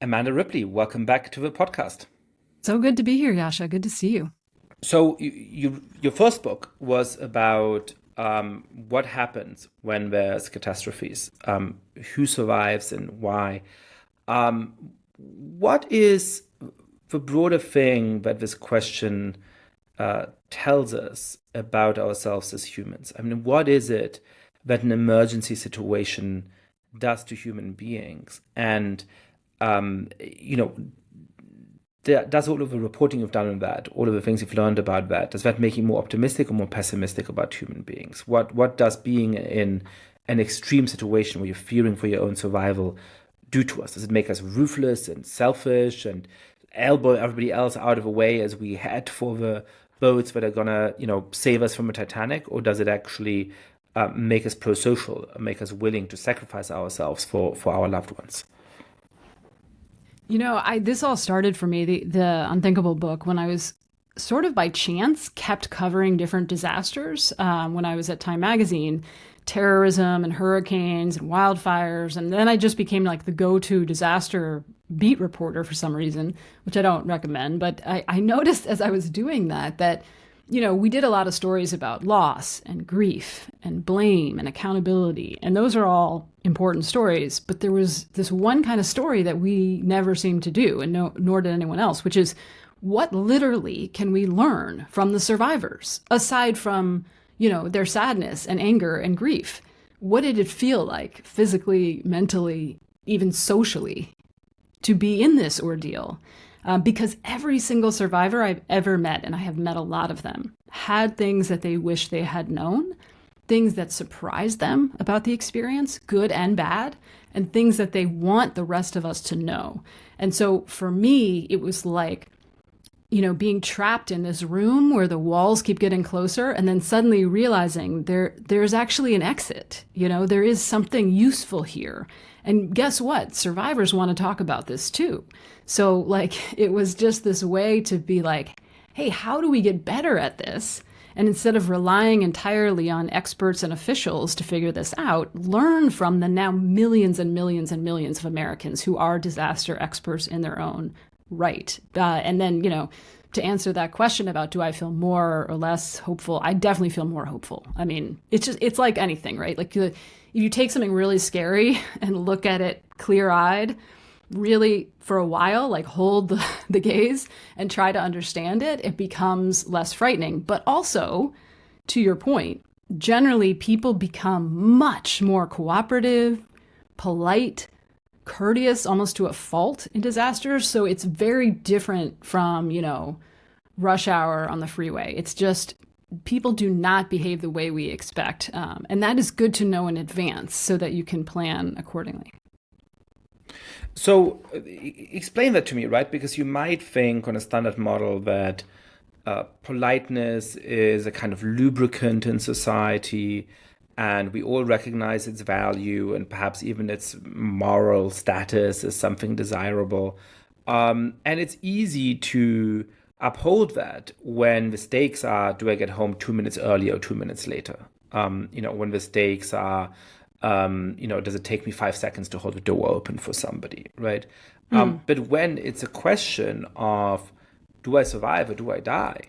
Amanda Ripley, welcome back to the podcast. So good to be here, Yasha. Good to see you. So, your first book was about what happens when there's catastrophes, who survives and why. What is the broader thing that this question tells us about ourselves as humans? I mean, what is it that an emergency situation does to human beings? And you know, does all of the reporting you've done on that, all of the things you've learned about that, does that make you more optimistic or more pessimistic about human beings? What does being in an extreme situation where you're fearing for your own survival do to us? Does it make us ruthless and selfish and elbow everybody else out of the way as we head for the boats that are gonna, save us from the Titanic, or does it actually make us pro-social, make us willing to sacrifice ourselves for our loved ones? This all started for me, the Unthinkable book, when I was sort of by chance kept covering different disasters when I was at Time Magazine, terrorism and hurricanes and wildfires. And then I just became like the go-to disaster beat reporter for some reason, which I don't recommend. But I noticed as I was doing that, we did a lot of stories about loss and grief and blame and accountability. And those are all important stories. But there was this one kind of story that we never seemed to do, and nor did anyone else, which is what literally can we learn from the survivors, aside from, their sadness and anger and grief? What did it feel like physically, mentally, even socially to be in this ordeal? Because every single survivor I've ever met, and I have met a lot of them, had things that they wish they had known, things that surprised them about the experience, good and bad, and things that they want the rest of us to know. And so for me, it was like, being trapped in this room where the walls keep getting closer and then suddenly realizing there's actually an exit. There is something useful here. And guess what? Survivors want to talk about this too. So it was just this way to be like, hey, how do we get better at this? And instead of relying entirely on experts and officials to figure this out, learn from the now millions and millions and millions of Americans who are disaster experts in their own right. And then, to answer that question about do I feel more or less hopeful, I definitely feel more hopeful. I mean, it's like anything, right? Like you take something really scary and look at it clear-eyed, really for a while, like hold the gaze and try to understand it, it becomes less frightening. But also, to your point, generally people become much more cooperative, polite, courteous, almost to a fault in disasters. So it's very different from, rush hour on the freeway. It's just people do not behave the way we expect. And that is good to know in advance so that you can plan accordingly. So explain that to me, right? Because you might think on a standard model that politeness is a kind of lubricant in society, and we all recognize its value and perhaps even its moral status as something desirable. And it's easy to uphold that when the stakes are, do I get home 2 minutes early or 2 minutes later? When the stakes are, does it take me 5 seconds to hold the door open for somebody, right? But when it's a question of, do I survive or do I die?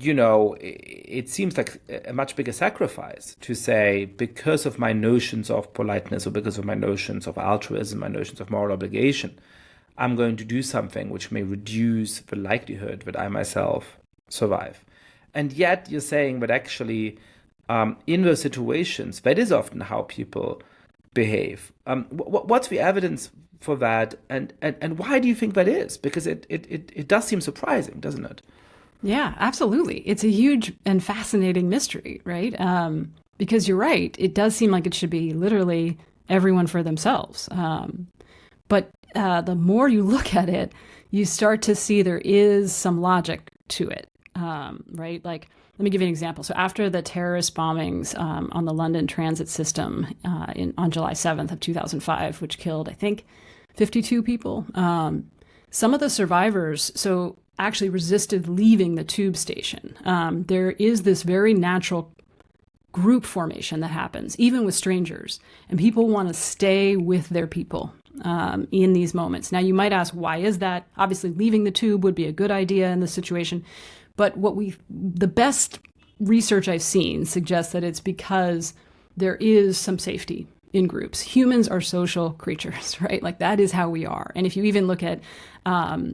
It seems like a much bigger sacrifice to say, because of my notions of politeness or because of my notions of altruism, my notions of moral obligation, I'm going to do something which may reduce the likelihood that I myself survive. And yet you're saying that actually, in those situations, that is often how people behave. What's the evidence for that? And why do you think that is? Because it does seem surprising, doesn't it? Yeah, absolutely. It's a huge and fascinating mystery, right? Because you're right. It does seem like it should be literally everyone for themselves. But the more you look at it, you start to see there is some logic to it, right? Like, let me give you an example. So after the terrorist bombings on the London transit system on July 7th of 2005, which killed, I think, 52 people, some of the survivors actually resisted leaving the tube station. There is this very natural group formation that happens, even with strangers, and people want to stay with their people. in these moments. Now, you might ask, why is that? Obviously, leaving the tube would be a good idea in this situation. But the best research I've seen suggests that it's because there is some safety in groups. Humans are social creatures, right? Like that is how we are. And if you even look at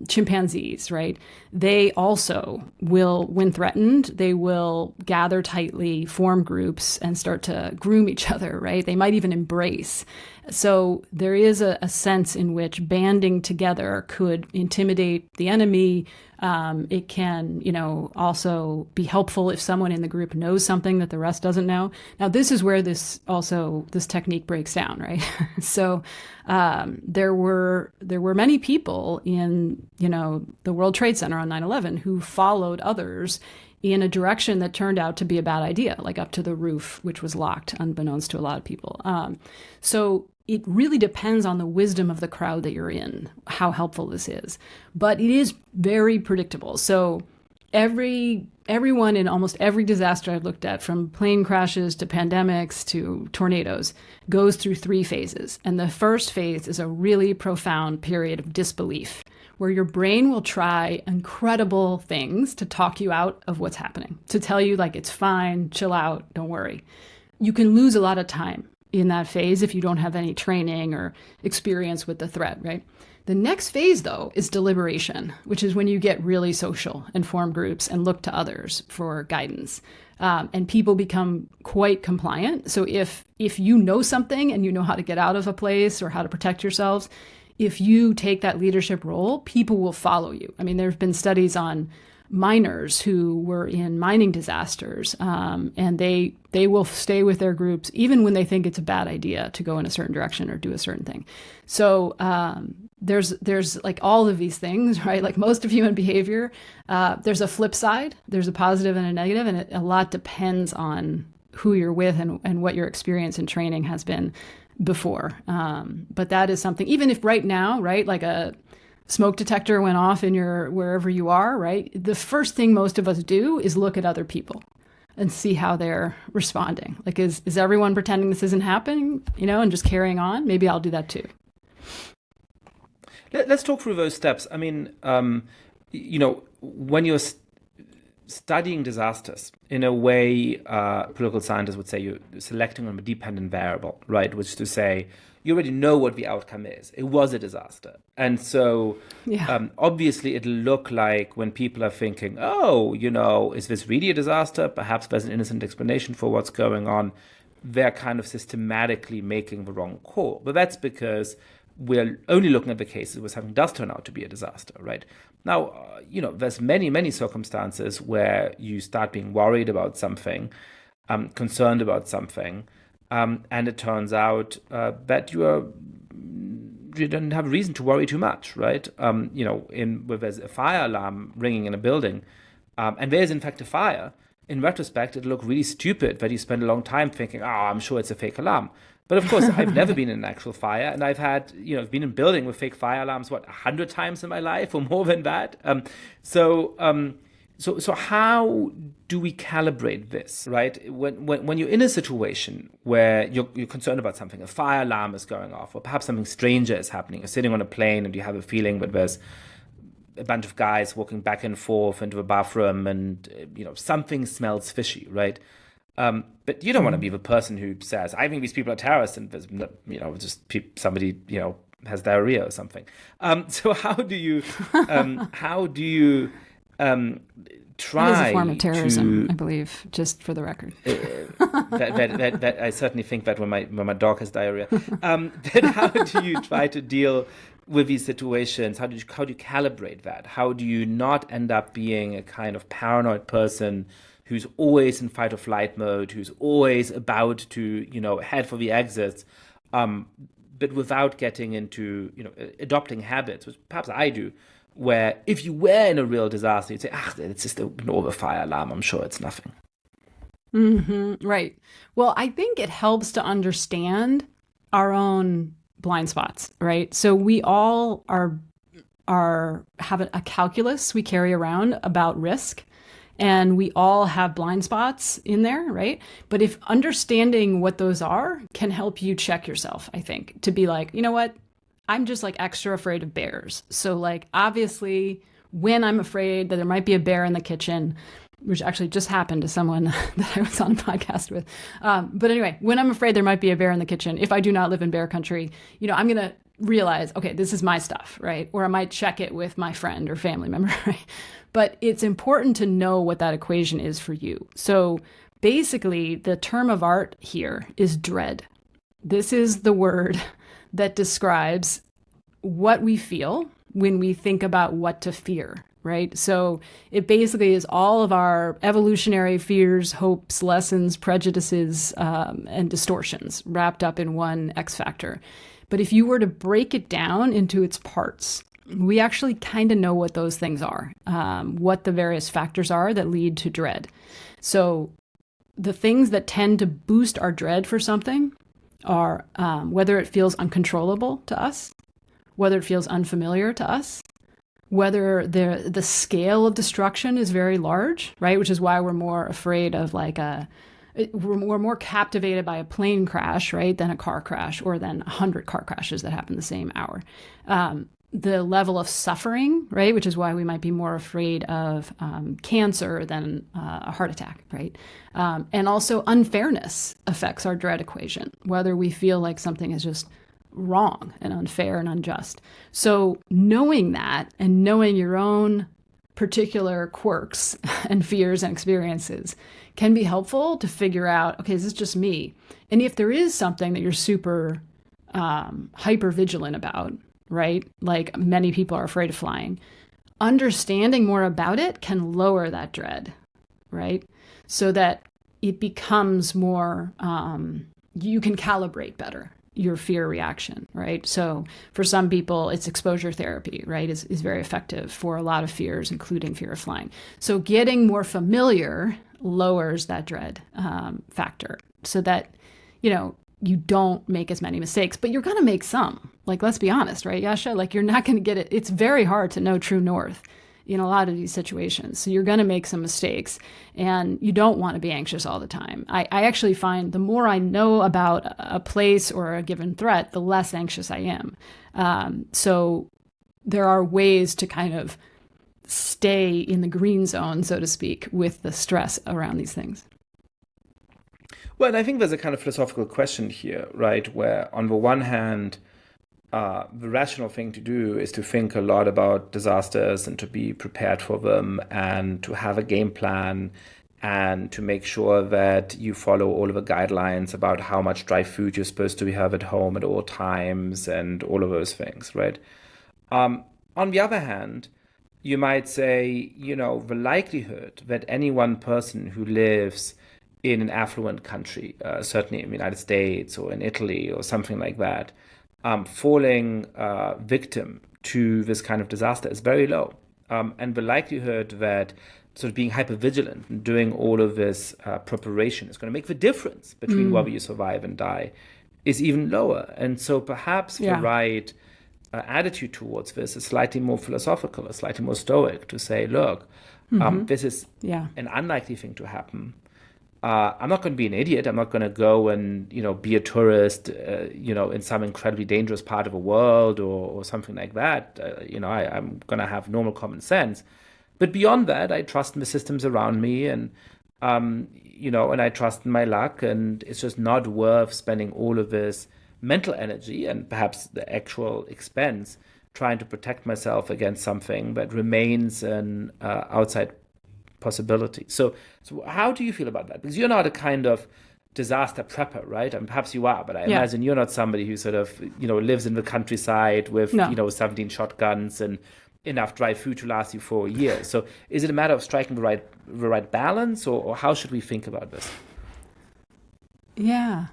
chimpanzees, right? They also will, when threatened, they will gather tightly, form groups, and start to groom each other, right? They might even embrace. So there is a sense in which banding together could intimidate the enemy. It can, also be helpful if someone in the group knows something that the rest doesn't know. Now, this is where this technique breaks down, right? So there were many people in, the World Trade Center on 9/11 who followed others in a direction that turned out to be a bad idea, like up to the roof, which was locked, unbeknownst to a lot of people. So it really depends on the wisdom of the crowd that you're in, how helpful this is. But it is very predictable. So everyone in almost every disaster I've looked at, from plane crashes to pandemics to tornadoes, goes through 3 phases. And the first phase is a really profound period of disbelief, where your brain will try incredible things to talk you out of what's happening, to tell you like, it's fine, chill out, don't worry. You can lose a lot of time in that phase if you don't have any training or experience with the threat, right? The next phase, though, is deliberation, which is when you get really social and form groups and look to others for guidance. And people become quite compliant. So if you know something and you know how to get out of a place or how to protect yourselves, if you take that leadership role, people will follow you. I mean, there have been studies on miners who were in mining disasters, and they will stay with their groups even when they think it's a bad idea to go in a certain direction or do a certain thing. So there's like all of these things, right? Like most of human behavior, there's a flip side, there's a positive and a negative, and a lot depends on who you're with and what your experience and training has been before. But that is something, even if right now, right, like a smoke detector went off in wherever you are, right? The first thing most of us do is look at other people and see how they're responding. Like, is everyone pretending this isn't happening, and just carrying on? Maybe I'll do that too. Let's talk through those steps. I mean, when you're studying disasters, in a way, political scientists would say you're selecting on a dependent variable, right? Which is to say, you already know what the outcome is. It was a disaster. And so obviously it'll look like when people are thinking, is this really a disaster? Perhaps there's an innocent explanation for what's going on. They're kind of systematically making the wrong call. But that's because we're only looking at the cases where something does turn out to be a disaster, right? Now, there's many, many circumstances where you start being worried about something, concerned about something, and it turns out that you don't have a reason to worry too much, right? Where there's a fire alarm ringing in a building, and there's in fact a fire. In retrospect, it'll look really stupid that you spend a long time thinking, I'm sure it's a fake alarm. But of course, I've never been in an actual fire, and I've been in a building with fake fire alarms, 100 times in my life or more than that. So how do we calibrate this, right? When you're in a situation where you're concerned about something, a fire alarm is going off, or perhaps something stranger is happening, you're sitting on a plane and you have a feeling that there's a bunch of guys walking back and forth into the bathroom and, something smells fishy, right? But you don't want to be the person who says, I think these people are terrorists, and there's, somebody, has diarrhea or something. So how do you try? It is a form of terrorism, I believe, just for the record. That I certainly think that when my dog has diarrhea. Then how do you try to deal with these situations? How do you calibrate that? How do you not end up being a kind of paranoid person who's always in fight or flight mode, who's always about to, head for the exits, but without getting into, adopting habits, which perhaps I do, where if you were in a real disaster, you'd say, it's just an over fire alarm, I'm sure it's nothing. Mm-hmm. Right. Well, I think it helps to understand our own blind spots, right? So we all have a calculus we carry around about risk. And we all have blind spots in there, right? But if understanding what those are can help you check yourself, I think, to be like, you know what? I'm just like extra afraid of bears. So like obviously when I'm afraid that there might be a bear in the kitchen, which actually just happened to someone that I was on a podcast with. But anyway, when I'm afraid there might be a bear in the kitchen, if I do not live in bear country, I'm going to realize, okay, this is my stuff, right? Or I might check it with my friend or family member, right? But it's important to know what that equation is for you. So basically, the term of art here is dread. This is the word that describes what we feel when we think about what to fear, right? So it basically is all of our evolutionary fears, hopes, lessons, prejudices, and distortions wrapped up in one X factor. But if you were to break it down into its parts, we actually kind of know what those things are, what the various factors are that lead to dread. So the things that tend to boost our dread for something are whether it feels uncontrollable to us, whether it feels unfamiliar to us, whether the scale of destruction is very large, right? Which is why we're more afraid of we're more captivated by a plane crash, right, than a car crash or than 100 car crashes that happen the same hour. The level of suffering, right, which is why we might be more afraid of cancer than a heart attack, right? And also unfairness affects our dread equation, whether we feel like something is just wrong and unfair and unjust. So knowing that and knowing your own particular quirks and fears and experiences can be helpful to figure out, okay, is this just me? And if there is something that you're super hyper vigilant about, right? Like many people are afraid of flying, understanding more about it can lower that dread, right? So that it becomes more, you can calibrate better your fear reaction, right? So for some people, it's exposure therapy, right, is very effective for a lot of fears, including fear of flying. So getting more familiar lowers that dread factor so that, you don't make as many mistakes, but you're going to make some. Like, let's be honest, right, Yascha? Like, you're not going to get it. It's very hard to know true north in a lot of these situations. So you're going to make some mistakes, and you don't want to be anxious all the time. I actually find the more I know about a place or a given threat, the less anxious I am. So there are ways to kind of stay in the green zone, so to speak, with the stress around these things. Well, I think there's a kind of philosophical question here, right? Where on the one hand, the rational thing to do is to think a lot about disasters and to be prepared for them and to have a game plan and to make sure that you follow all of the guidelines about how much dry food you're supposed to have at home at all times and all of those things, right? On the other hand, you might say, the likelihood that any one person who lives in an affluent country, certainly in the United States or in Italy or something like that, falling victim to this kind of disaster is very low. And the likelihood that sort of being hypervigilant and doing all of this preparation is going to make the difference between whether you survive and die is even lower. And so perhaps the right attitude towards this is slightly more philosophical, or slightly more stoic, to say, look, this is an unlikely thing to happen. I'm not going to be an idiot. I'm not going to go and, be a tourist, in some incredibly dangerous part of the world or something like that. I'm going to have normal common sense. But beyond that, I trust in the systems around me and I trust in my luck. And it's just not worth spending all of this mental energy and perhaps the actual expense trying to protect myself against something that remains an outside possibility. So how do you feel about that? Because you're not a kind of disaster prepper, right? And perhaps you are, but I imagine you're not somebody who sort of, lives in the countryside with, 17 shotguns and enough dry food to last you for a year. So is it a matter of striking the right balance, or how should we think about this? Yeah.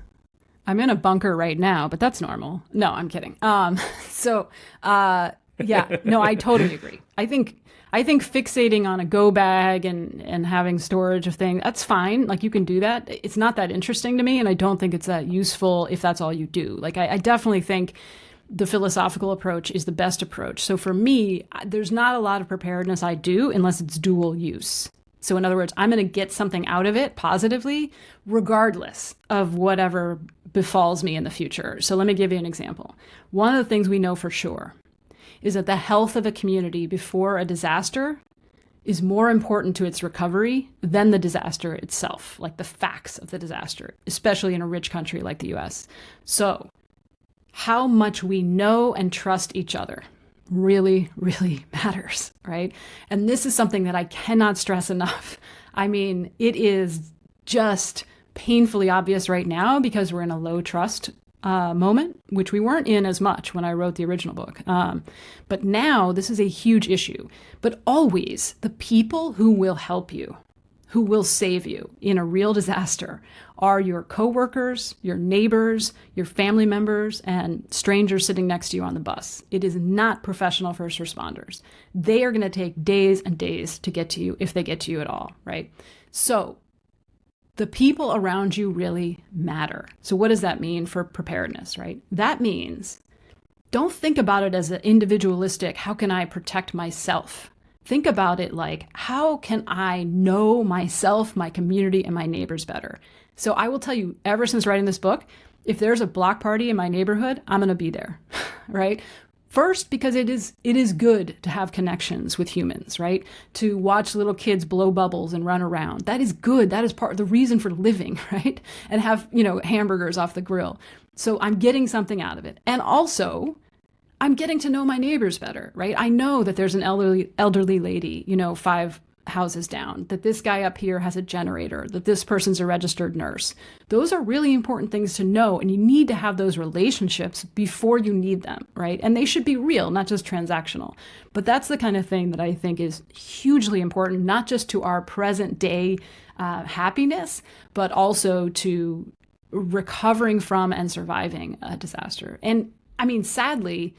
I'm in a bunker right now, but that's normal. No, I'm kidding. I totally agree. I think fixating on a go bag and having storage of things, that's fine. Like, you can do that. It's not that interesting to me, and I don't think it's that useful if that's all you do. Like, I definitely think the philosophical approach is the best approach. So for me, there's not a lot of preparedness I do unless it's dual use. So in other words, I'm going to get something out of it positively, regardless of whatever befalls me in the future. So let me give you an example. One of the things we know for sure is that the health of a community before a disaster is more important to its recovery than the disaster itself, like the facts of the disaster, especially in a rich country like the US. So how much we know and trust each other really, really matters, right? And this is something that I cannot stress enough. I mean, it is just painfully obvious right now because we're in a low trust moment, which we weren't in as much when I wrote the original book. But now this is a huge issue. But always the people who will help you, who will save you in a real disaster are your coworkers, your neighbors, your family members, and strangers sitting next to you on the bus. It is not professional first responders. They are going to take days and days to get to you if they get to you at all, right? So the people around you really matter. So what does that mean for preparedness, right? That means don't think about it as an individualistic, how can I protect myself? Think about it like, how can I know myself, my community, and my neighbors better? So I will tell you, ever since writing this book, if there's a block party in my neighborhood, I'm going to be there, right? First, because it is good to have connections with humans, right? To watch little kids blow bubbles and run around. That is good. That is part of the reason for living, right? And have, hamburgers off the grill. So I'm getting something out of it. And also, I'm getting to know my neighbors better, right? I know that there's an elderly lady, 5 houses down, that this guy up here has a generator, that this person's a registered nurse. Those are really important things to know, and you need to have those relationships before you need them, right? And they should be real, not just transactional. But that's the kind of thing that I think is hugely important, not just to our present day happiness, but also to recovering from and surviving a disaster. And I mean, sadly,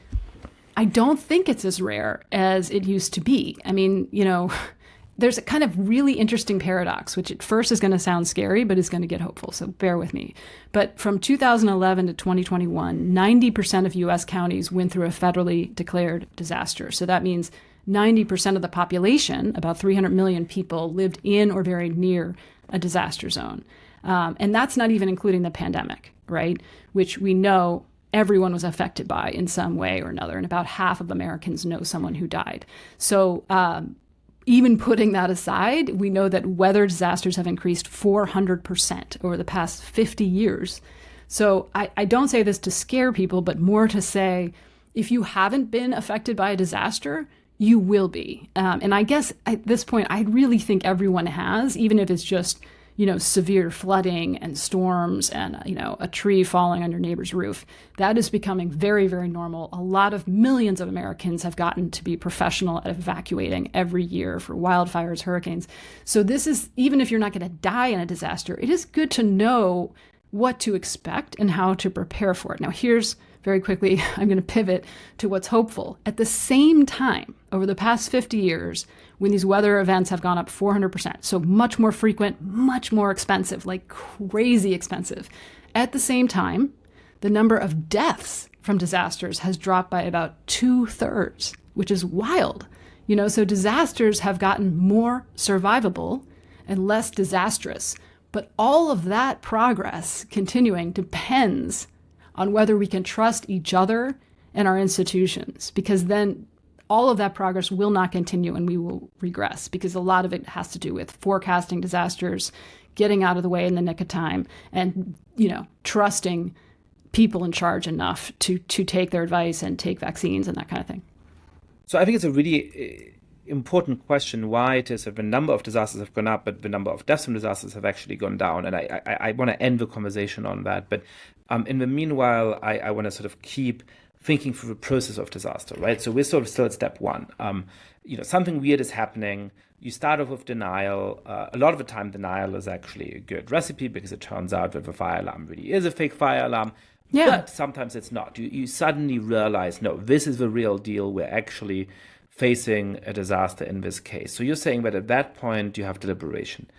I don't think it's as rare as it used to be. I mean, there's a kind of really interesting paradox, which at first is going to sound scary, but is going to get hopeful. So bear with me. But from 2011 to 2021, 90% of U.S. counties went through a federally declared disaster. So that means 90% of the population, about 300 million people, lived in or very near a disaster zone. And that's not even including the pandemic, right? Which we know everyone was affected by in some way or another. And about half of Americans know someone who died. So even putting that aside, we know that weather disasters have increased 400% over the past 50 years. So I don't say this to scare people, but more to say, if you haven't been affected by a disaster, you will be. And I guess at this point, I really think everyone has, even if it's just severe flooding and storms and, a tree falling on your neighbor's roof. That is becoming very, very normal. A lot of millions of Americans have gotten to be professional at evacuating every year for wildfires, hurricanes. So this is, even if you're not going to die in a disaster, it is good to know what to expect and how to prepare for it. Now, here's very quickly, I'm going to pivot to what's hopeful. At the same time, over the past 50 years, when these weather events have gone up 400%, so much more frequent, much more expensive, like crazy expensive. At the same time, the number of deaths from disasters has dropped by about 2/3, which is wild. So disasters have gotten more survivable and less disastrous. But all of that progress continuing depends on whether we can trust each other and our institutions, because then all of that progress will not continue and we will regress, because a lot of it has to do with forecasting disasters, getting out of the way in the nick of time, and, trusting people in charge enough to take their advice and take vaccines and that kind of thing. So I think it's a really important question why it is that the number of disasters have gone up, but the number of deaths from disasters have actually gone down. And I want to end the conversation on that. But in the meanwhile, I want to sort of keep thinking through the process of disaster, right? So we're sort of still at step one. Something weird is happening. You start off with denial. A lot of the time, denial is actually a good recipe because it turns out that the fire alarm really is a fake fire alarm. Yeah. But sometimes it's not. You suddenly realize, no, this is the real deal. We're actually facing a disaster in this case. So you're saying that at that point you have deliberation.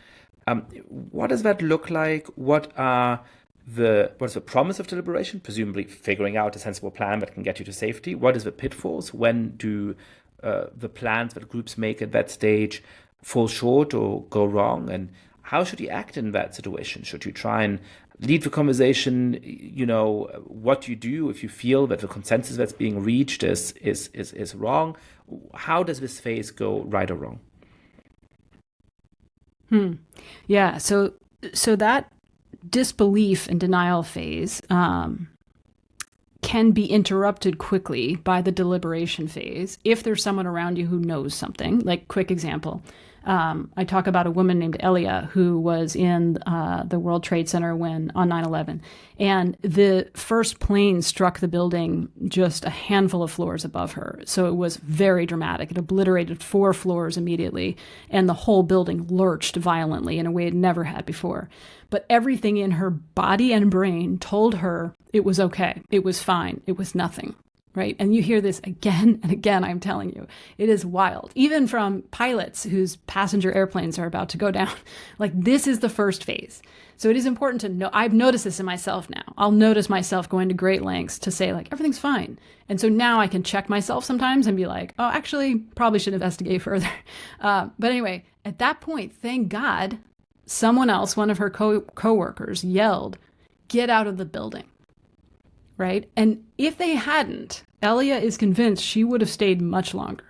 What does that look like? What's the promise of deliberation? Presumably figuring out a sensible plan that can get you to safety. What is the pitfalls? When do the plans that groups make at that stage fall short or go wrong? And how should you act in that situation? Should you try and lead the conversation? What do you do if you feel that the consensus that's being reached is wrong? How does this phase go, right or wrong? Yeah. So that disbelief and denial phase can be interrupted quickly by the deliberation phase if there's someone around you who knows something. Like, quick example, I talk about a woman named Elia who was in the World Trade Center on 9/11, and the first plane struck the building just a handful of floors above her. So it was very dramatic. It obliterated 4 floors immediately, and the whole building lurched violently in a way it never had before. But everything in her body and brain told her it was okay, it was fine, it was nothing. Right? And you hear this again and again, I'm telling you. It is wild. Even from pilots whose passenger airplanes are about to go down. Like, this is the first phase. So it is important to know. I've noticed this in myself now. I'll notice myself going to great lengths to say, like, everything's fine. And so now I can check myself sometimes and be like, oh, actually, probably should investigate further. But anyway, at that point, thank God, someone else, one of her co-workers, yelled, "Get out of the building." Right? And if they hadn't, Elia is convinced she would have stayed much longer.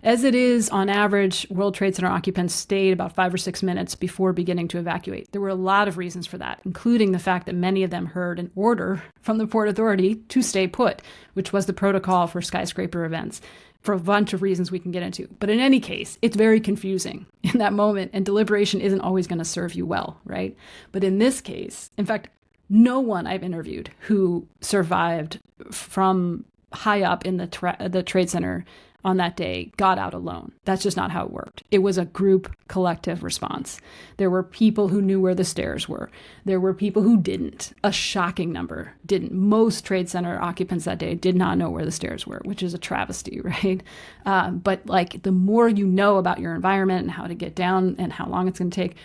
As it is, on average, World Trade Center occupants stayed about 5 or 6 minutes before beginning to evacuate. There were a lot of reasons for that, including the fact that many of them heard an order from the Port Authority to stay put, which was the protocol for skyscraper events, for a bunch of reasons we can get into. But in any case, it's very confusing in that moment, and deliberation isn't always going to serve you well, right? But in this case, in fact, no one I've interviewed who survived from high up in the Trade Center on that day got out alone. That's just not how it worked. It was a group collective response. There were people who knew where the stairs were. There were people who didn't. A shocking number didn't. Most Trade Center occupants that day did not know where the stairs were, which is a travesty, right? But like, the more you know about your environment and how to get down and how long it's going to take,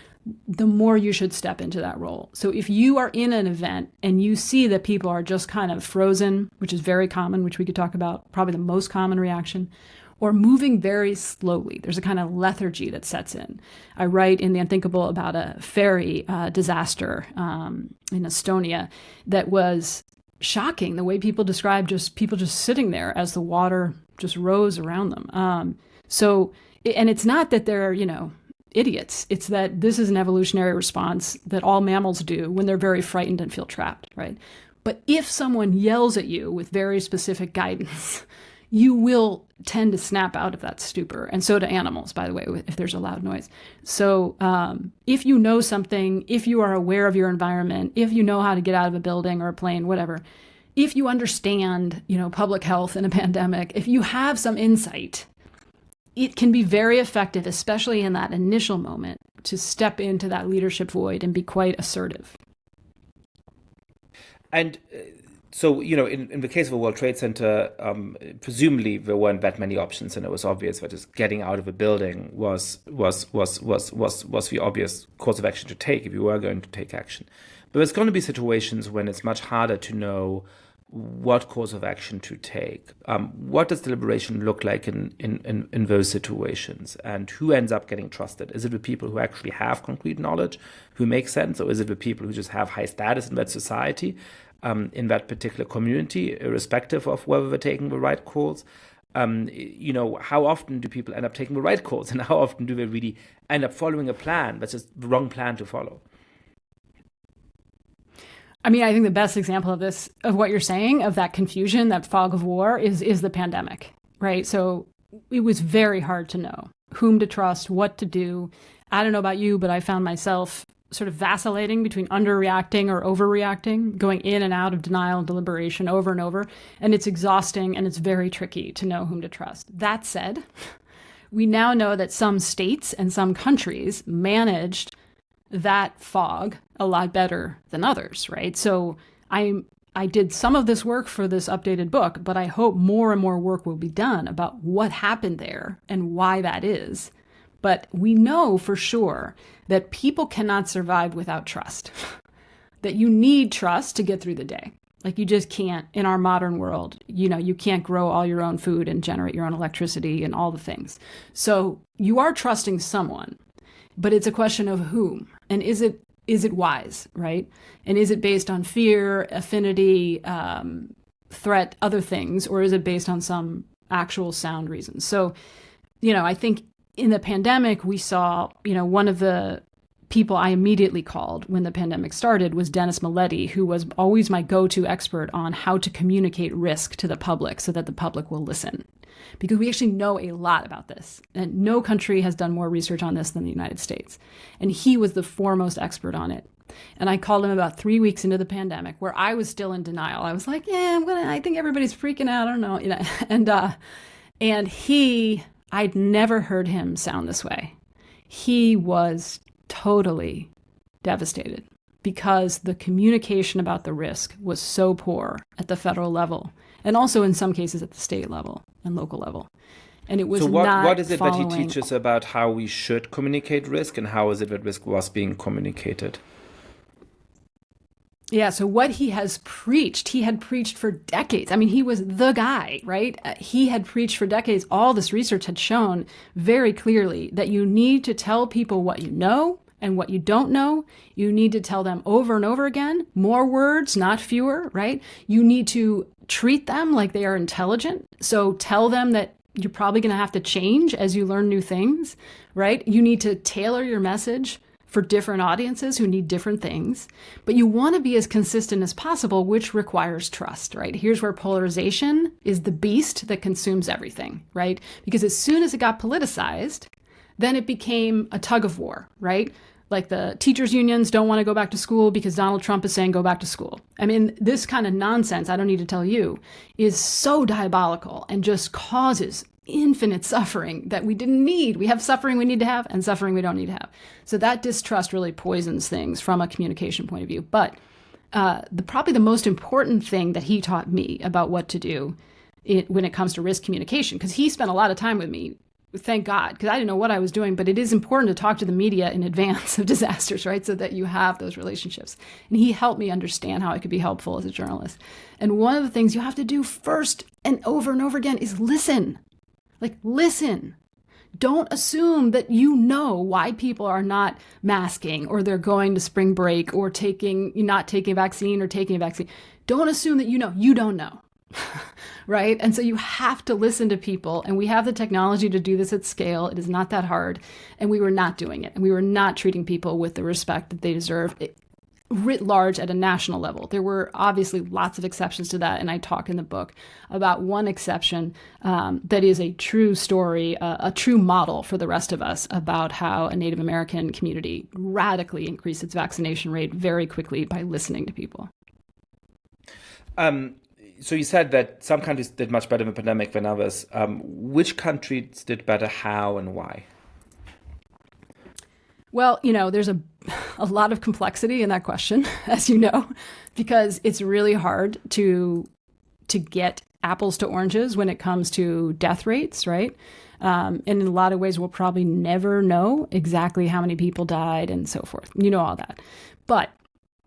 the more you should step into that role. So if you are in an event and you see that people are just kind of frozen, which is very common, which we could talk about, probably the most common reaction, or moving very slowly, there's a kind of lethargy that sets in. I write in The Unthinkable about a ferry disaster in Estonia that was shocking, the way people described just people just sitting there as the water just rose around them. And it's not that they're, idiots. It's that this is an evolutionary response that all mammals do when they're very frightened and feel trapped, right? But if someone yells at you with very specific guidance, you will tend to snap out of that stupor. And so do animals, by the way, if there's a loud noise. So if you know something, if you are aware of your environment, if you know how to get out of a building or a plane, whatever, if you understand, public health in a pandemic, if you have some insight, it can be very effective, especially in that initial moment, to step into that leadership void and be quite assertive. And so, in the case of the World Trade Center, presumably there weren't that many options, and it was obvious that just getting out of a building was the obvious course of action to take if you were going to take action. But there's going to be situations when it's much harder to know what course of action to take. What does deliberation look like in those situations? And who ends up getting trusted? Is it the people who actually have concrete knowledge, who make sense? Or is it the people who just have high status in that society, in that particular community, irrespective of whether they're taking the right calls? How often do people end up taking the right calls? And how often do they really end up following a plan that's just the wrong plan to follow? I mean, I think the best example of this, of what you're saying, of that confusion, that fog of war, is the pandemic, right? So it was very hard to know whom to trust, what to do. I don't know about you, but I found myself sort of vacillating between underreacting or overreacting, going in and out of denial and deliberation over and over. And it's exhausting, and it's very tricky to know whom to trust. That said, we now know that some states and some countries managed that fog a lot better than others, right? So I did some of this work for this updated book, but I hope more and more work will be done about what happened there and why that is. But we know for sure that people cannot survive without trust, that you need trust to get through the day. Like you just can't in our modern world, you can't grow all your own food and generate your own electricity and all the things. So you are trusting someone, but it's a question of whom, and is it wise, right? And is it based on fear, affinity, threat, other things, or is it based on some actual sound reasons? So, I think in the pandemic, we saw, one of the people I immediately called when the pandemic started was Dennis Milletti, who was always my go-to expert on how to communicate risk to the public so that the public will listen. Because we actually know a lot about this. And no country has done more research on this than the United States. And he was the foremost expert on it. And I called him about 3 weeks into the pandemic, where I was still in denial. I was like, I think everybody's freaking out. I don't know. And I'd never heard him sound this way. He was totally devastated because the communication about the risk was so poor at the federal level, and also in some cases at the state level and local level. And it was what is it that he teaches about how we should communicate risk, and how is it that risk was being communicated? Yeah, so what he had preached for decades. I mean, he was the guy, right? He had preached for decades. All this research had shown very clearly that you need to tell people what you know and what you don't know. You need to tell them over and over again, more words, not fewer, right? You need to treat them like they are intelligent. So tell them that you're probably going to have to change as you learn new things, right? You need to tailor your message for different audiences who need different things, but you want to be as consistent as possible, which requires trust, right? Here's where polarization is the beast that consumes everything, right? Because as soon as it got politicized, then it became a tug of war, right? Like the teachers' unions don't want to go back to school because Donald Trump is saying go back to school. I mean, this kind of nonsense, I don't need to tell you, is so diabolical and just causes infinite suffering that we didn't need. We have suffering we need to have and suffering we don't need to have. So that distrust really poisons things from a communication point of view. But probably the most important thing that he taught me about what to do when it comes to risk communication, because he spent a lot of time with me, thank God, because I didn't know what I was doing, but it is important to talk to the media in advance of disasters, right? So that you have those relationships. And he helped me understand how I could be helpful as a journalist. And one of the things you have to do first and over again is listen. Like, listen. Don't assume that you know why people are not masking or they're going to spring break or not taking a vaccine or taking a vaccine. Don't assume that you know. You don't know. Right? And so you have to listen to people. And we have the technology to do this at scale. It is not that hard. And we were not doing it. And we were not treating people with the respect that they deserve. Writ large at a national level. There were obviously lots of exceptions to that, and I talk in the book about one exception that is a true story, a true model for the rest of us about how a Native American community radically increased its vaccination rate very quickly by listening to people. So you said that some countries did much better in the pandemic than others. Which countries did better, how, and why? Well, there's a lot of complexity in that question, as you know, because it's really hard to get apples to oranges when it comes to death rates, right? And in a lot of ways, we'll probably never know exactly how many people died and so forth. You know all that. But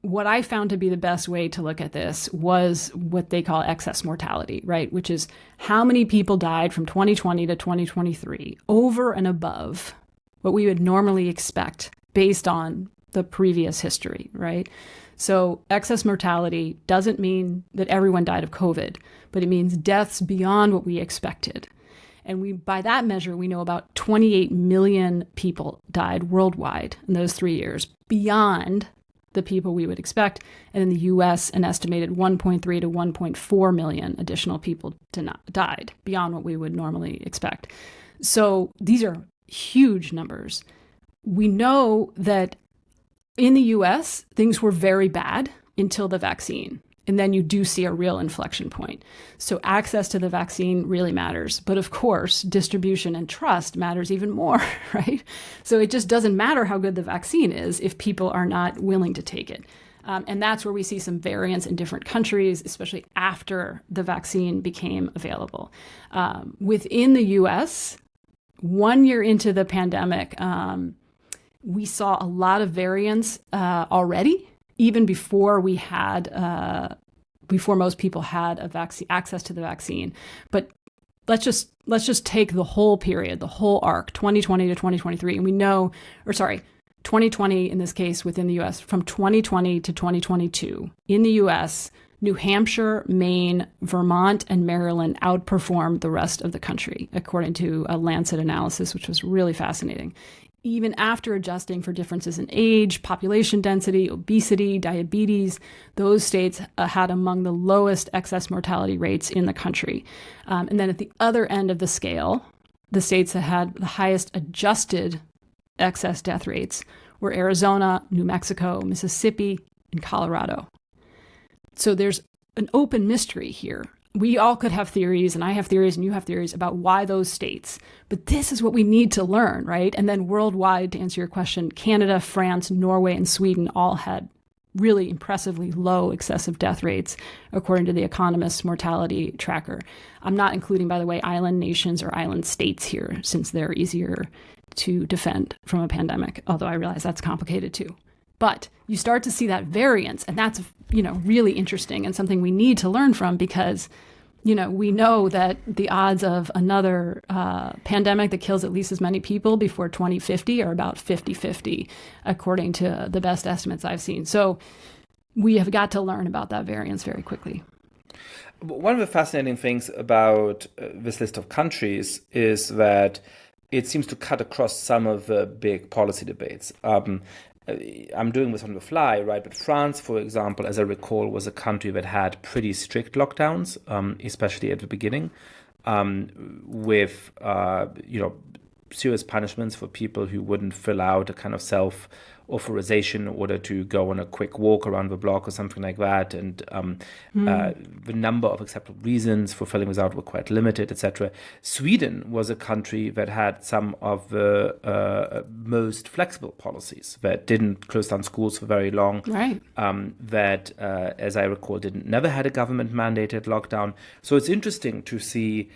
what I found to be the best way to look at this was what they call excess mortality, right? Which is how many people died from 2020 to 2023 over and above what we would normally expect based on the previous history, right? So excess mortality doesn't mean that everyone died of COVID, but it means deaths beyond what we expected. And by that measure, we know about 28 million people died worldwide in those 3 years, beyond the people we would expect. And in the US, an estimated 1.3 to 1.4 million additional people died, beyond what we would normally expect. So these are huge numbers. We know that in the US, things were very bad until the vaccine. And then you do see a real inflection point. So access to the vaccine really matters. But of course, distribution and trust matters even more, right? So it just doesn't matter how good the vaccine is if people are not willing to take it. And that's where we see some variance in different countries, especially after the vaccine became available. Within the US, 1 year into the pandemic, we saw a lot of variance already, even before we had before most people had a vaccine, access to the vaccine. But let's just take the whole period, the whole arc, 2020 to 2023, and we know, 2020 in this case within the U.S. From 2020 to 2022 in the U.S., New Hampshire, Maine, Vermont, and Maryland outperformed the rest of the country, according to a Lancet analysis, which was really fascinating. Even after adjusting for differences in age, population density, obesity, diabetes, those states had among the lowest excess mortality rates in the country. And then at the other end of the scale, the states that had the highest adjusted excess death rates were Arizona, New Mexico, Mississippi, and Colorado. So there's an open mystery here. We all could have theories, and I have theories, and you have theories about why those states. But this is what we need to learn, right? And then worldwide, to answer your question, Canada, France, Norway, and Sweden all had really impressively low excessive death rates, according to the Economist's mortality tracker. I'm not including, by the way, island nations or island states here, since they're easier to defend from a pandemic, although I realize that's complicated too. But you start to see that variance, and that's, really interesting and something we need to learn from, because, we know that the odds of another pandemic that kills at least as many people before 2050 are about 50-50, according to the best estimates I've seen. So we have got to learn about that variance very quickly. One of the fascinating things about this list of countries is that it seems to cut across some of the big policy debates. I'm doing this on the fly, right? But France, for example, as I recall, was a country that had pretty strict lockdowns, especially at the beginning, with serious punishments for people who wouldn't fill out a kind of self-authorization in order to go on a quick walk around the block or something like that. And the number of acceptable reasons for filling this out were quite limited, etc. Sweden was a country that had some of the most flexible policies, that didn't close down schools for very long, right? That, as I recall, never had a government-mandated lockdown. So it's interesting to see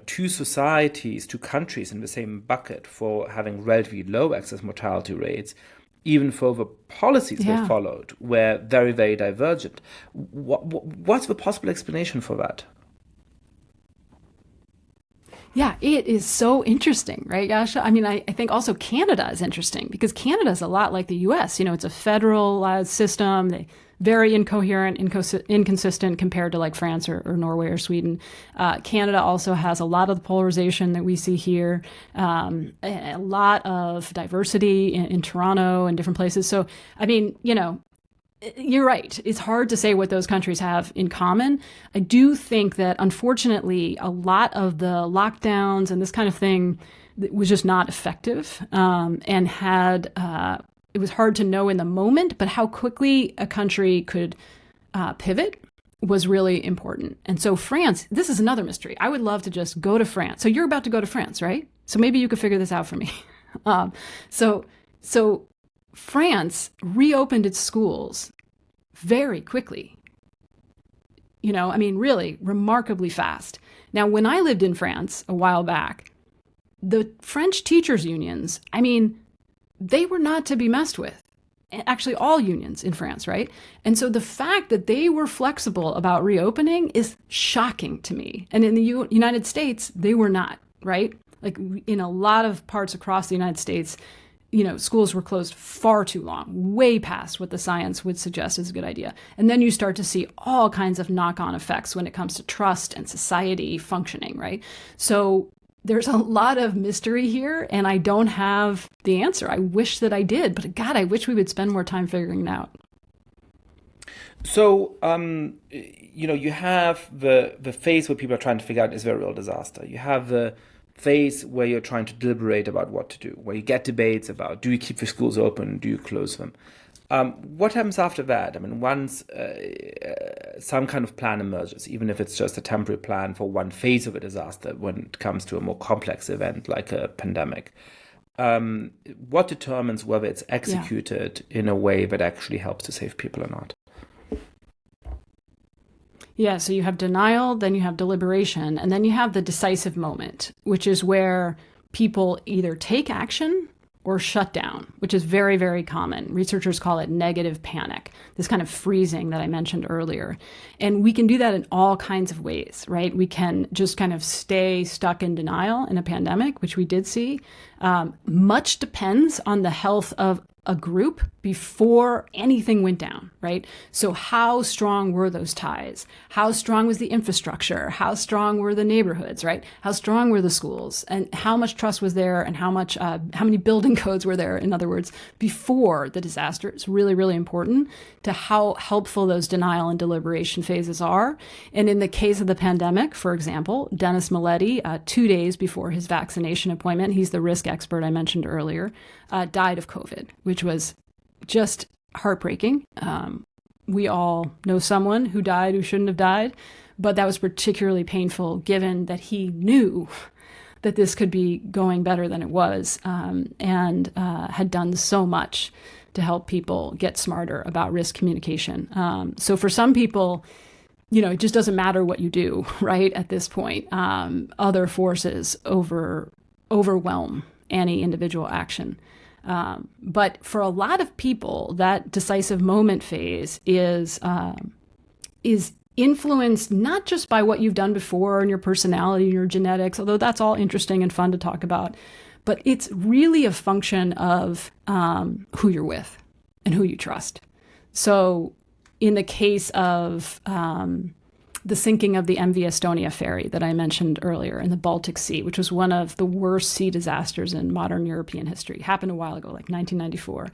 two societies, two countries in the same bucket for having relatively low excess mortality rates, even though the policies they followed were very, very divergent. What's the possible explanation for that? Yeah, it is so interesting, right, Yascha? I mean, I think also Canada is interesting, because Canada is a lot like the U.S. It's a federalized system. Very incoherent, inconsistent compared to like France or Norway or Sweden. Canada also has a lot of the polarization that we see here, a lot of diversity in Toronto and different places. So, I mean, you're right. It's hard to say what those countries have in common. I do think that, unfortunately, a lot of the lockdowns and this kind of thing was just not effective, and had... it was hard to know in the moment, but how quickly a country could pivot was really important. And so France, this is another mystery. I would love to just go to France. So you're about to go to France, right? So maybe you could figure this out for me. So France reopened its schools very quickly. Really remarkably fast. Now, when I lived in France a while back, the French teachers' unions, they were not to be messed with. Actually, all unions in France, right? And so the fact that they were flexible about reopening is shocking to me. And in the United States, they were not, right? Like in a lot of parts across the United States, schools were closed far too long, way past what the science would suggest is a good idea. And then you start to see all kinds of knock-on effects when it comes to trust and society functioning, right? So there's a lot of mystery here, and I don't have the answer. I wish that I did, but God, I wish we would spend more time figuring it out. So, you have the phase where people are trying to figure out, is there a real disaster? You have the phase where you're trying to deliberate about what to do, where you get debates about, do you keep the schools open, do you close them? What happens after that? Once some kind of plan emerges, even if it's just a temporary plan for one phase of a disaster, when it comes to a more complex event like a pandemic, what determines whether it's executed in a way that actually helps to save people or not? Yeah, so you have denial, then you have deliberation, and then you have the decisive moment, which is where people either take action or shutdown, which is very, very common. Researchers call it negative panic, this kind of freezing that I mentioned earlier. And we can do that in all kinds of ways, right? We can just kind of stay stuck in denial in a pandemic, which we did see. Much depends on the health of a group before anything went down, right? So how strong were those ties? How strong was the infrastructure? How strong were the neighborhoods, right? How strong were the schools? And how much trust was there, and how many building codes were there, in other words, before the disaster? It's really, really important to how helpful those denial and deliberation phases are. And in the case of the pandemic, for example, Dennis Milletti, 2 days before his vaccination appointment, he's the risk expert I mentioned earlier, died of COVID, which was just heartbreaking. We all know someone who died who shouldn't have died, but that was particularly painful given that he knew that this could be going better than it was, and had done so much to help people get smarter about risk communication. So for some people, it just doesn't matter what you do, right? At this point, other forces overwhelm any individual action. But for a lot of people, that decisive moment phase is influenced not just by what you've done before and your personality and your genetics, although that's all interesting and fun to talk about, but it's really a function of who you're with and who you trust. So in the case of the sinking of the MV Estonia ferry that I mentioned earlier in the Baltic Sea, which was one of the worst sea disasters in modern European history. It happened a while ago, like 1994.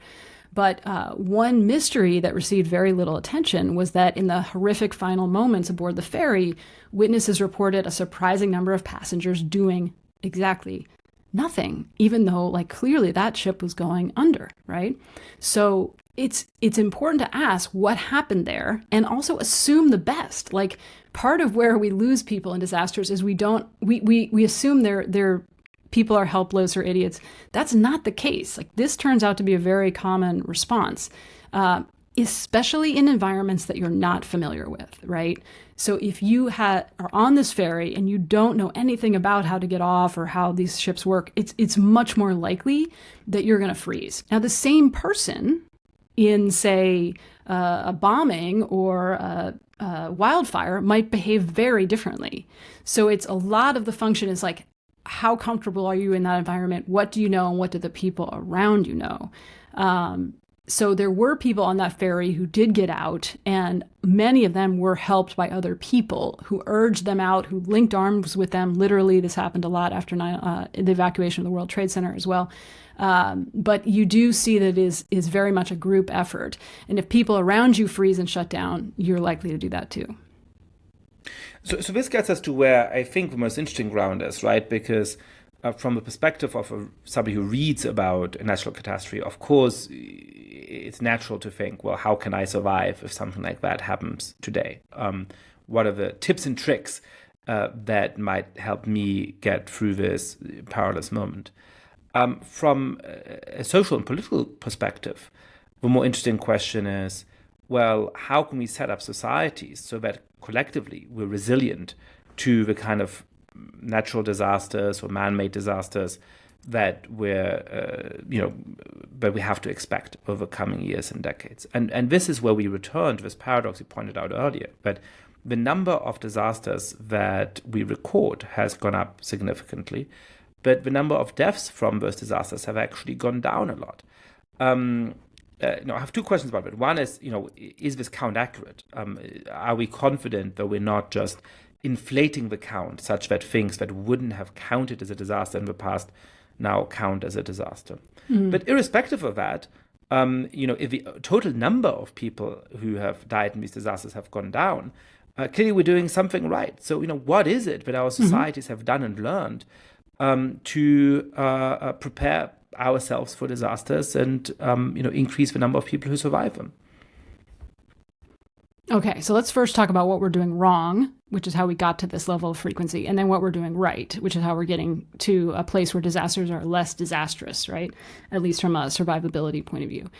But one mystery that received very little attention was that in the horrific final moments aboard the ferry, witnesses reported a surprising number of passengers doing exactly nothing, even though clearly that ship was going under, right? So it's important to ask what happened there and also assume the best. Part of where we lose people in disasters is we assume they're people are helpless or idiots. That's not the case. This turns out to be a very common response, especially in environments that you're not familiar with, right? So if you are on this ferry and you don't know anything about how to get off or how these ships work, it's much more likely that you're going to freeze. Now, the same person in, say, a bombing or a wildfire might behave very differently. So it's a lot of the function is how comfortable are you in that environment? What do you know, and what do the people around you know? So there were people on that ferry who did get out, and many of them were helped by other people who urged them out, who linked arms with them. Literally, this happened a lot after the evacuation of the World Trade Center as well. But you do see that it is very much a group effort. And if people around you freeze and shut down, you're likely to do that too. So this gets us to where I think the most interesting ground is, right? Because from the perspective of somebody who reads about a natural catastrophe, of course, it's natural to think, well, how can I survive if something like that happens today? What are the tips and tricks that might help me get through this perilous moment? From a social and political perspective, the more interesting question is, well, how can we set up societies so that collectively we're resilient to the kind of natural disasters or man-made disasters that that we have to expect over coming years and decades. And this is where we return to this paradox you pointed out earlier, that the number of disasters that we record has gone up significantly, but the number of deaths from those disasters have actually gone down a lot. I have two questions about it. One is this count accurate? Are we confident that we're not just inflating the count such that things that wouldn't have counted as a disaster in the past now count as a disaster? Mm-hmm. But irrespective of that, if the total number of people who have died in these disasters have gone down, clearly we're doing something right. So, what is it that our societies have done and learned to prepare ourselves for disasters and increase the number of people who survive them? Okay, so let's first talk about what we're doing wrong which is how we got to this level of frequency, and then what we're doing right, which is how we're getting to a place where disasters are less disastrous, right? At least from a survivability point of view.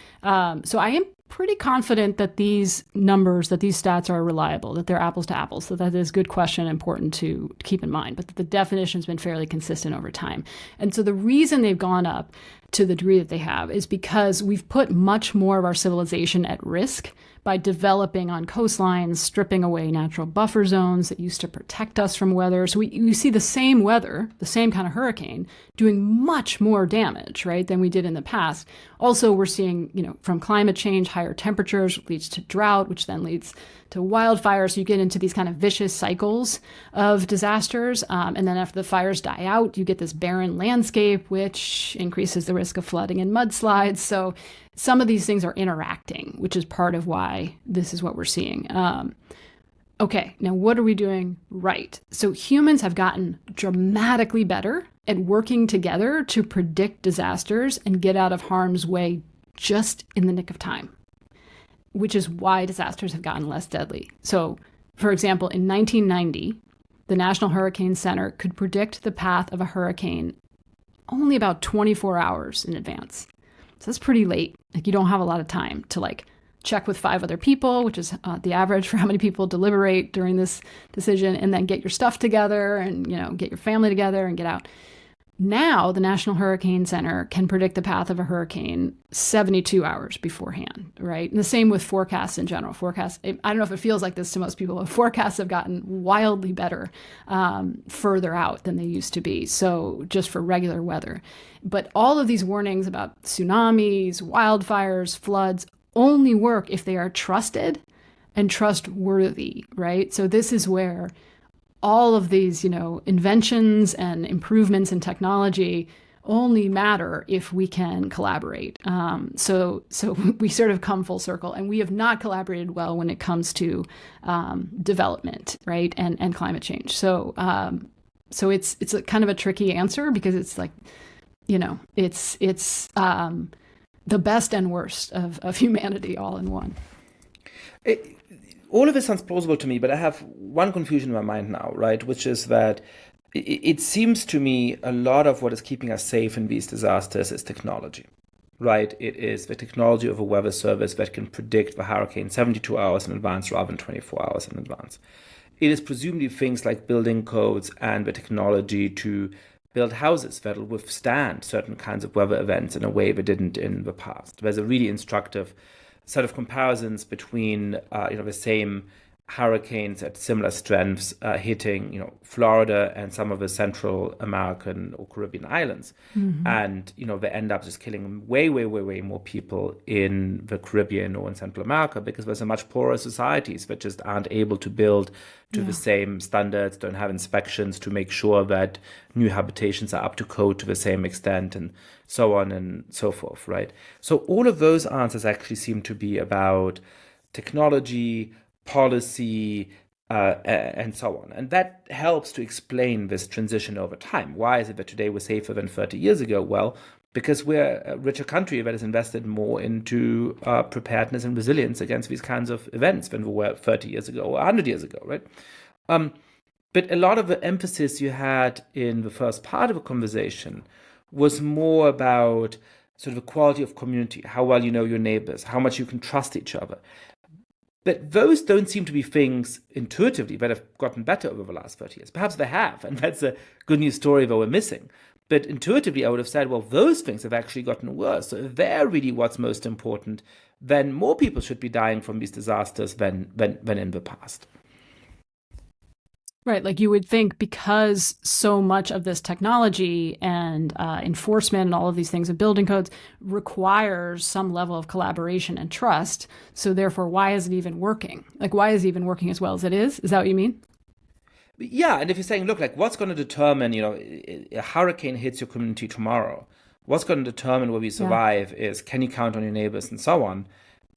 So I am pretty confident that these numbers, that these stats are reliable, that they're apples to apples. So that is a good question, important to keep in mind. But the definition's been fairly consistent over time. And so the reason they've gone up to the degree that they have is because we've put much more of our civilization at risk by developing on coastlines, stripping away natural buffer zones that used to protect us from weather. So we see the same weather, the same kind of hurricane, doing much more damage, right, than we did in the past. Also, we're seeing, from climate change, higher temperatures leads to drought, which then leads to wildfires. So you get into these kind of vicious cycles of disasters. And then after the fires die out, you get this barren landscape, which increases the risk of flooding and mudslides. So some of these things are interacting, which is part of why this is what we're seeing. Okay, now what are we doing right? So humans have gotten dramatically better at working together to predict disasters and get out of harm's way just in the nick of time, which is why disasters have gotten less deadly. So, for example, in 1990, the National Hurricane Center could predict the path of a hurricane only about 24 hours in advance. So that's pretty late. You don't have a lot of time to check with 5 other people, which is the average for how many people deliberate during this decision, and then get your stuff together and, get your family together and get out. Now, the National Hurricane Center can predict the path of a hurricane 72 hours beforehand, right? And the same with forecasts in general. Forecasts, I don't know if it feels like this to most people, but forecasts have gotten wildly better further out than they used to be. So just for regular weather. But all of these warnings about tsunamis, wildfires, floods only work if they are trusted and trustworthy, right? So this is where all of these, inventions and improvements in technology only matter if we can collaborate. So we sort of come full circle, and we have not collaborated well when it comes to development, right, and climate change. So it's a kind of a tricky answer because it's it's the best and worst of humanity all in one. All of this sounds plausible to me, but I have one confusion in my mind now, right? Which is that it seems to me a lot of what is keeping us safe in these disasters is technology, right? It is the technology of a weather service that can predict the hurricane 72 hours in advance rather than 24 hours in advance. It is presumably things like building codes and the technology to build houses that will withstand certain kinds of weather events in a way they didn't in the past. There's a really instructive set of comparisons between the same hurricanes at similar strengths hitting Florida and some of the Central American or Caribbean islands, and they end up just killing way more people in the Caribbean or in Central America because there's a much poorer societies that just aren't able to build to the same standards, don't have inspections to make sure that new habitations are up to code to the same extent, and so on and so forth, right? So all of those answers actually seem to be about technology, policy, and so on. And that helps to explain this transition over time. Why is it that today we're safer than 30 years ago? Well, because we're a richer country that has invested more into preparedness and resilience against these kinds of events than we were 30 years ago or 100 years ago, right? But a lot of the emphasis you had in the first part of the conversation was more about sort of the quality of community, how well you know your neighbors, how much you can trust each other. But those don't seem to be things intuitively that have gotten better over the last 30 years. Perhaps they have, and that's a good news story that we're missing. But intuitively, I would have said, well, those things have actually gotten worse. So if they're really what's most important, then more people should be dying from these disasters than in the past. Right, you would think because so much of this technology and enforcement and all of these things of building codes requires some level of collaboration and trust. So therefore, why is it even working? Why is it even working as well as it is? Is that what you mean? Yeah, and if you're saying, look, what's going to determine, a hurricane hits your community tomorrow, what's going to determine whether you survive is can you count on your neighbors and so on,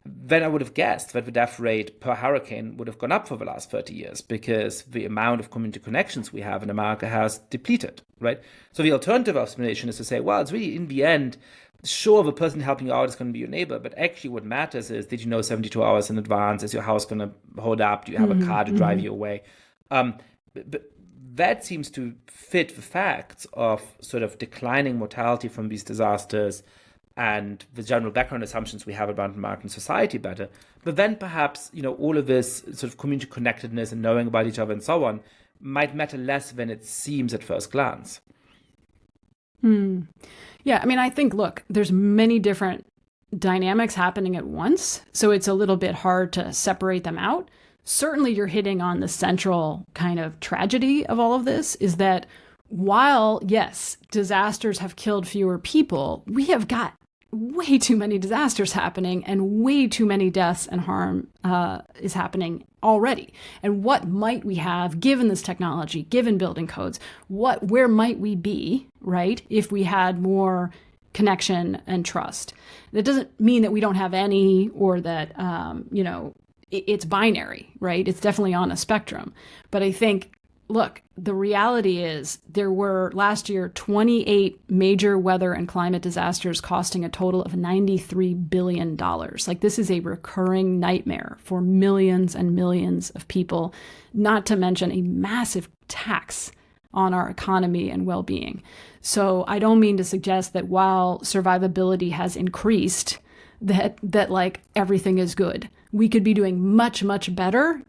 then I would have guessed that the death rate per hurricane would have gone up for the last 30 years because the amount of community connections we have in America has depleted, right? So the alternative explanation is to say, well, it's really in the end, sure, the person helping you out is going to be your neighbor, but actually what matters is, did you know 72 hours in advance? Is your house going to hold up? Do you have a car to drive you away? But that seems to fit the facts of sort of declining mortality from these disasters and the general background assumptions we have about American society better. But then perhaps, all of this sort of community connectedness and knowing about each other and so on might matter less than it seems at first glance. Yeah, I mean, I think, look, there's many different dynamics happening at once, so it's a little bit hard to separate them out. Certainly, you're hitting on the central kind of tragedy of all of this, is that while, yes, disasters have killed fewer people, we have got way too many disasters happening and way too many deaths and harm is happening already. And what might we have given this technology, given building codes? Where might we be, right, if we had more connection and trust? That doesn't mean that we don't have any, or that it's binary, right? It's definitely on a spectrum. But I think, look, the reality is there were last year 28 major weather and climate disasters costing a total of $93 billion. Like, this is a recurring nightmare for millions and millions of people, not to mention a massive tax on our economy and well-being. So I don't mean to suggest that while survivability has increased, that like everything is good. We could be doing much, much better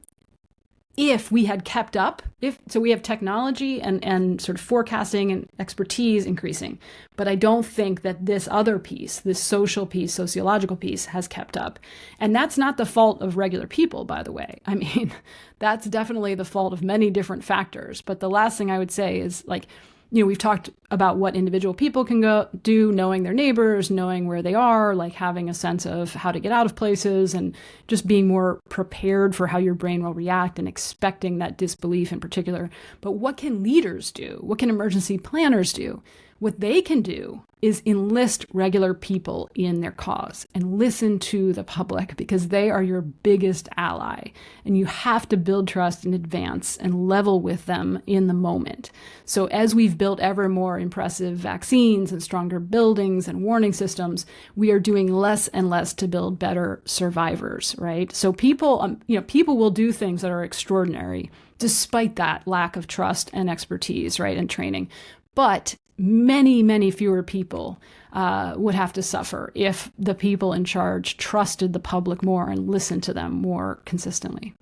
if we had kept up. So we have technology and sort of forecasting and expertise increasing. But I don't think that this other piece, this social piece, sociological piece, has kept up. And that's not the fault of regular people, by the way. I mean, that's definitely the fault of many different factors. But the last thing I would say is, like, we've talked about what individual people can go do, knowing their neighbors, knowing where they are, like having a sense of how to get out of places, and just being more prepared for how your brain will react and expecting that disbelief in particular. But what can leaders do? What can emergency planners do? What they can do is enlist regular people in their cause and listen to the public, because they are your biggest ally. And you have to build trust in advance and level with them in the moment. So as we've built ever more impressive vaccines and stronger buildings and warning systems, we are doing less and less to build better survivors, right? So people will do things that are extraordinary despite that lack of trust and expertise, right, and training. But many, many fewer people would have to suffer if the people in charge trusted the public more and listened to them more consistently.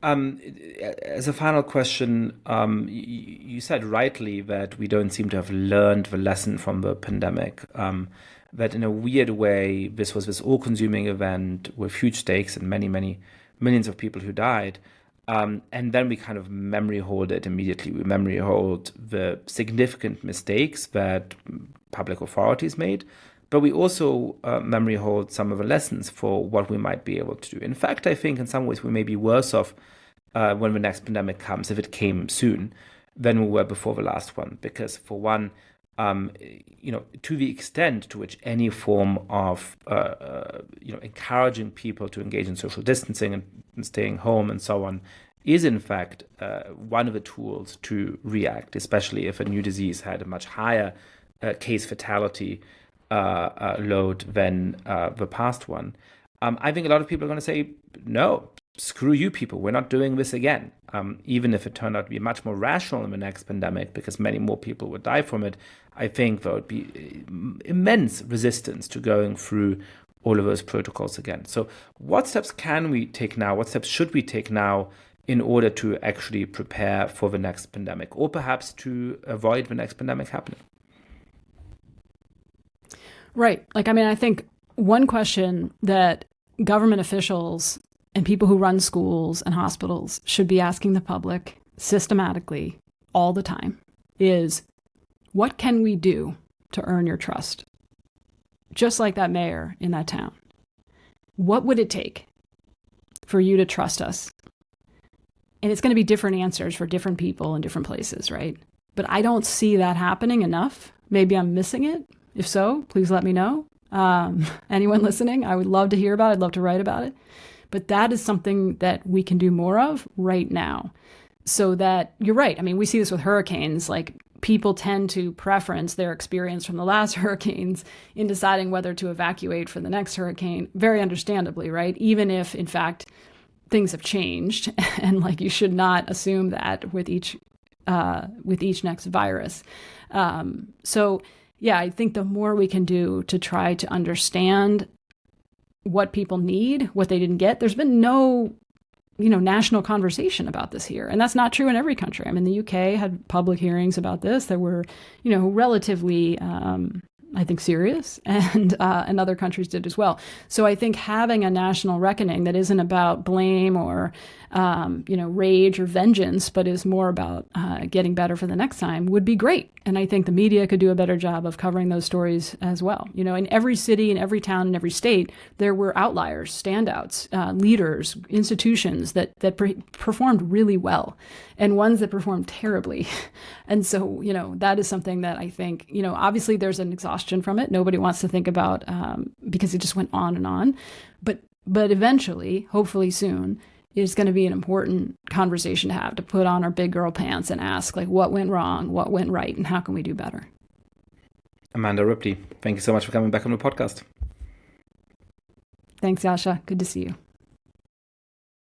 As a final question, you said rightly that we don't seem to have learned the lesson from the pandemic, that in a weird way, this was this all-consuming event with huge stakes and many, many millions of people who died. And then we kind of memory hold it immediately. We memory hold the significant mistakes that public authorities made, but we also memory hold some of the lessons for what we might be able to do. In fact, I think in some ways we may be worse off when the next pandemic comes, if it came soon, than we were before the last one. Because for one, to the extent to which any form of encouraging people to engage in social distancing and staying home and so on is in fact one of the tools to react, especially if a new disease had a much higher case fatality load than the past one. I think a lot of people are going to say, no, screw you people, we're not doing this again. Even if it turned out to be much more rational in the next pandemic, because many more people would die from it, I think there would be immense resistance to going through all of those protocols again. So what steps can we take now? What steps should we take now in order to actually prepare for the next pandemic, or perhaps to avoid the next pandemic happening? Right. I think one question that government officials and people who run schools and hospitals should be asking the public systematically all the time is, what can we do to earn your trust? Just like that mayor in that town. What would it take for you to trust us? And it's going to be different answers for different people in different places, right? But I don't see that happening enough. Maybe I'm missing it. If so, please let me know. Anyone listening, I would love to hear about it. I'd love to write about it. But that is something that we can do more of right now. So that, you're right. I mean, we see this with hurricanes. Like, people tend to preference their experience from the last hurricanes in deciding whether to evacuate for the next hurricane, very understandably, right? Even if, in fact, things have changed, and like you should not assume that with each next virus. So yeah, I think the more we can do to try to understand what people need, what they didn't get. There's been no national conversation about this here. And that's not true in every country. I mean, the UK had public hearings about this that were, relatively, I think, serious, and other countries did as well. So I think having a national reckoning that isn't about blame or, rage or vengeance, but is more about getting better for the next time would be great. And I think the media could do a better job of covering those stories as well. In every city, in every town, in every state, there were outliers, standouts, leaders, institutions that performed really well, and ones that performed terribly. And so, that is something that I think, obviously there's an exhaustion from it. Nobody wants to think about because it just went on and on. But eventually, hopefully soon, it's going to be an important conversation to have, to put on our big girl pants and ask, like, what went wrong, what went right, and how can we do better? Amanda Ripley, thank you so much for coming back on the podcast. Thanks, Yascha. Good to see you.